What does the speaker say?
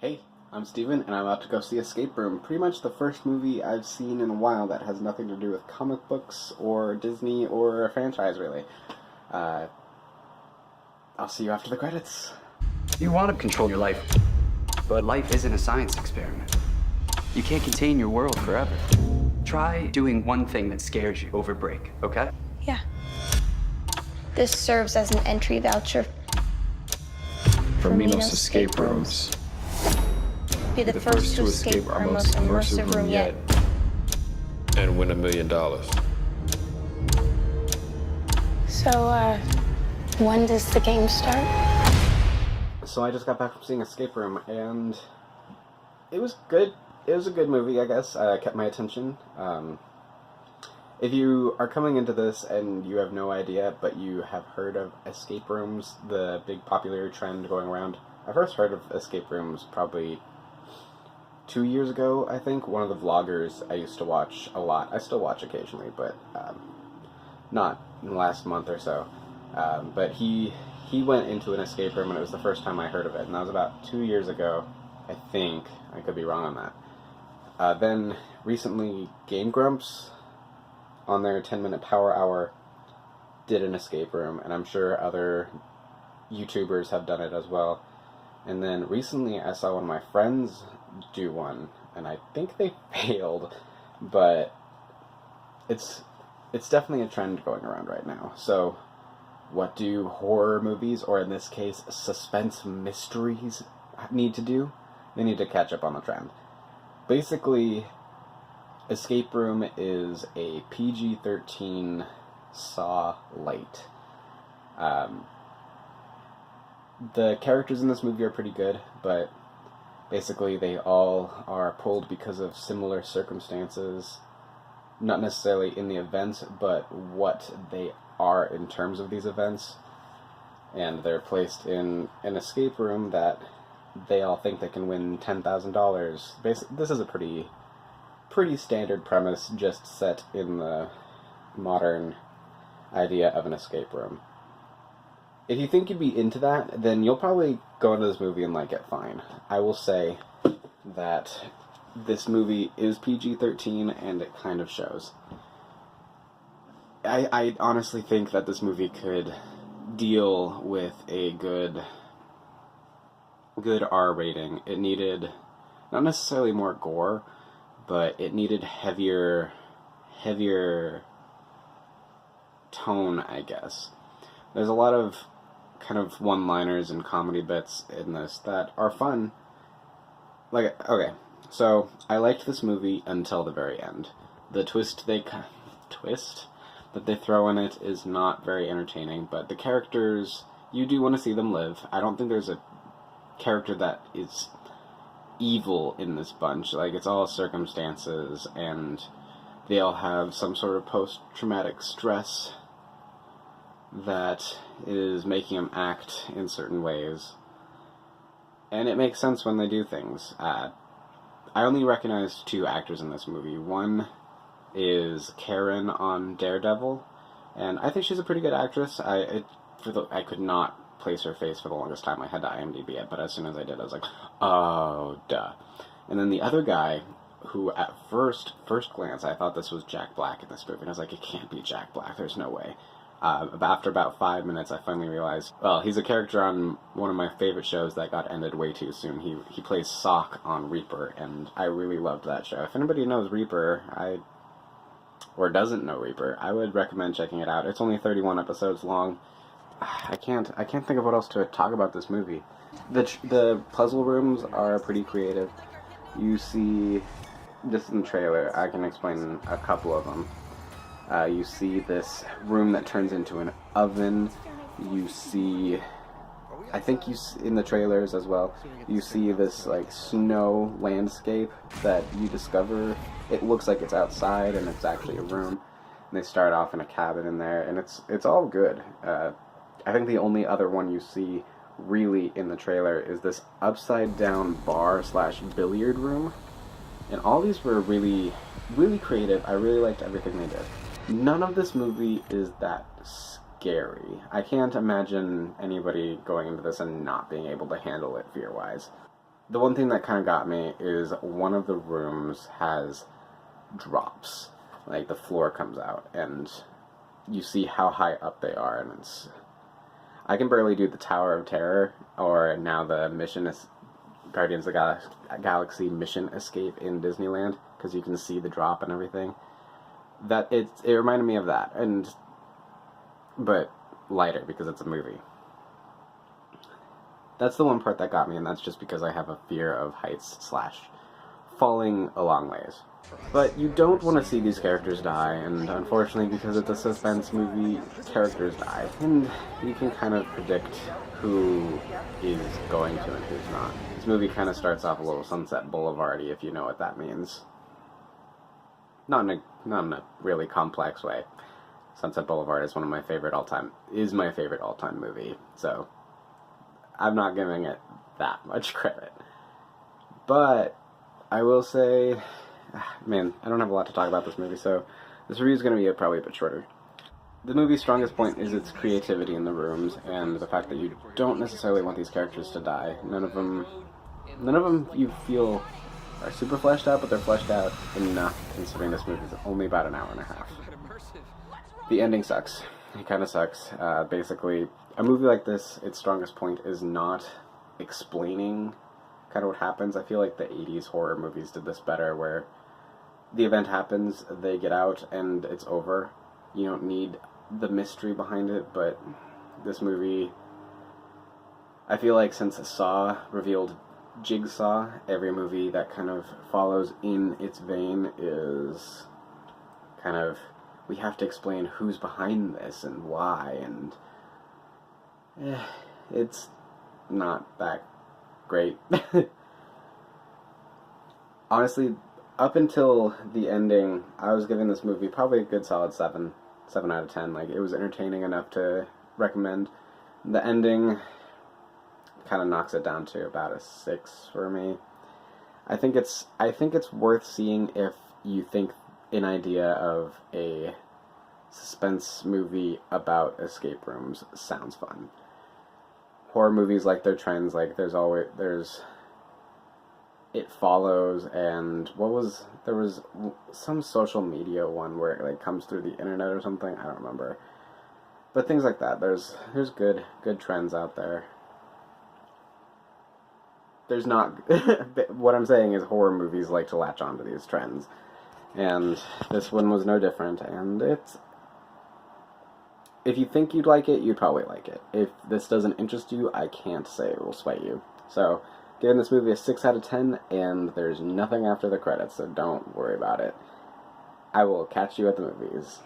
Hey, I'm Steven, and I'm about to go see Escape Room. Pretty much the first movie I've seen in a while that has nothing to do with comic books or Disney or a franchise, really. I'll see you after the credits. You want to control your life, but life isn't a science experiment. You can't contain your world forever. Try doing one thing that scares you over break, okay? Yeah. This serves as an entry voucher for Minos escape rooms. Be the first to escape our most immersive room yet. And win $1 million. So, when does the game start? So I just got back from seeing Escape Room, and it was good. It was a good movie, I guess. Kept my attention. If you are coming into this and you have no idea, but you have heard of escape rooms, the big popular trend going around, I first heard of escape rooms probably 2 years ago, I think. One of the vloggers I used to watch a lot. I still watch occasionally, but not in the last month or so. But he went into an escape room, and it was the first time I heard of it, and that was about 2 years ago, I think. I could be wrong on that. Then recently, Game Grumps, on their 10-minute power hour, did an escape room, and I'm sure other YouTubers have done it as well. And then recently I saw one of my friends do one, and I think they failed, but it's definitely a trend going around right now. So what do horror movies, or in this case suspense mysteries, need to do? They need to catch up on the trend. Basically, Escape Room is a PG-13 Saw light. The characters in this movie are pretty good, but basically they all are pulled because of similar circumstances. Not necessarily in the events, but what they are in terms of these events. And they're placed in an escape room that they all think they can win $10,000. This is a pretty standard premise, just set in the modern idea of an escape room. If you think you'd be into that, then you'll probably go into this movie and like it fine. I will say that this movie is PG-13, and it kind of shows. I honestly think that this movie could deal with a good R rating. It needed not necessarily more gore, but it needed heavier tone, I guess. There's a lot of kind of one-liners and comedy bits in this that are fun. Like, okay, so I liked this movie until the very end. The twist that they throw in it is not very entertaining, but the characters, you do want to see them live. I don't think there's a character that is evil in this bunch. Like, it's all circumstances, and they all have some sort of post-traumatic stress that is making them act in certain ways. And it makes sense when they do things. I only recognize 2 actors in this movie. One is Karen on Daredevil, and I think she's a pretty good actress. I could not place her face for the longest time. I had to IMDb it, but as soon as I did, I was like, oh, duh. And then the other guy, who at first glance, I thought this was Jack Black in this movie, and I was like, it can't be Jack Black, there's no way. After about 5 minutes, I finally realized, well, he's a character on one of my favorite shows that got ended way too soon. He plays Sock on Reaper, and I really loved that show. If anybody knows Reaper, or doesn't know Reaper, I would recommend checking it out. It's only 31 episodes long. I can't think of what else to talk about this movie. The puzzle rooms are pretty creative. You see, just in the trailer, I can explain a couple of them. You see this room that turns into an oven. You see, I think in the trailers as well, you see this like snow landscape that you discover. It looks like it's outside, and it's actually a room. And they start off in a cabin in there, and it's all good. I think the only other one you see really in the trailer is this upside down bar/billiard room. And all these were really, really creative. I really liked everything they did. None of this movie is that scary. I can't imagine anybody going into this and not being able to handle it fear-wise. the one thing that kind of got me is one of the rooms has drops. Like, the floor comes out, and you see how high up they are, and it's... I can barely do the Tower of Terror, or now the Guardians of the Galaxy Mission Escape in Disneyland, because you can see the drop and everything. It reminded me of that, but lighter, because it's a movie. That's the one part that got me, and that's just because I have a fear of heights / falling a long ways. But you don't want to see these characters die, and unfortunately, because it's a suspense movie, characters die. And you can kind of predict who is going to and who's not. This movie kind of starts off a little Sunset Boulevard-y, if you know what that means. Not in a really complex way. Sunset Boulevard is my favorite all-time movie, so I'm not giving it that much credit. But I will say, man, I don't have a lot to talk about this movie, so this review is going to be probably a bit shorter. The movie's strongest point is its creativity in the rooms, and the fact that you don't necessarily want these characters to die. None of them you feel are super fleshed out, but they're fleshed out enough, considering this movie is only about an hour and a half. The ending sucks. It kind of sucks. Basically, a movie like this, its strongest point is not explaining kind of what happens. I feel like the 80s horror movies did this better, where the event happens, they get out, and it's over. You don't need the mystery behind it, but this movie, I feel like since Saw revealed Jigsaw, every movie that kind of follows in its vein is kind of, we have to explain who's behind this and why, and it's not that great. Honestly, up until the ending, I was giving this movie probably a good solid 7 out of 10. Like, it was entertaining enough to recommend. The ending kind of knocks it down to about a 6 for me. I think it's worth seeing if you think an idea of a suspense movie about escape rooms sounds fun. Horror movies, like their trends, like there's It Follows, and there was some social media one where it like comes through the internet or something, I don't remember. But things like that, there's good trends out there. There's not what I'm saying is horror movies like to latch onto these trends, and this one was no different, and if you think you'd like it, you'd probably like it. If this doesn't interest you, I can't say it will sway you. So, giving this movie a 6 out of 10, and there's nothing after the credits, so don't worry about it. I will catch you at the movies.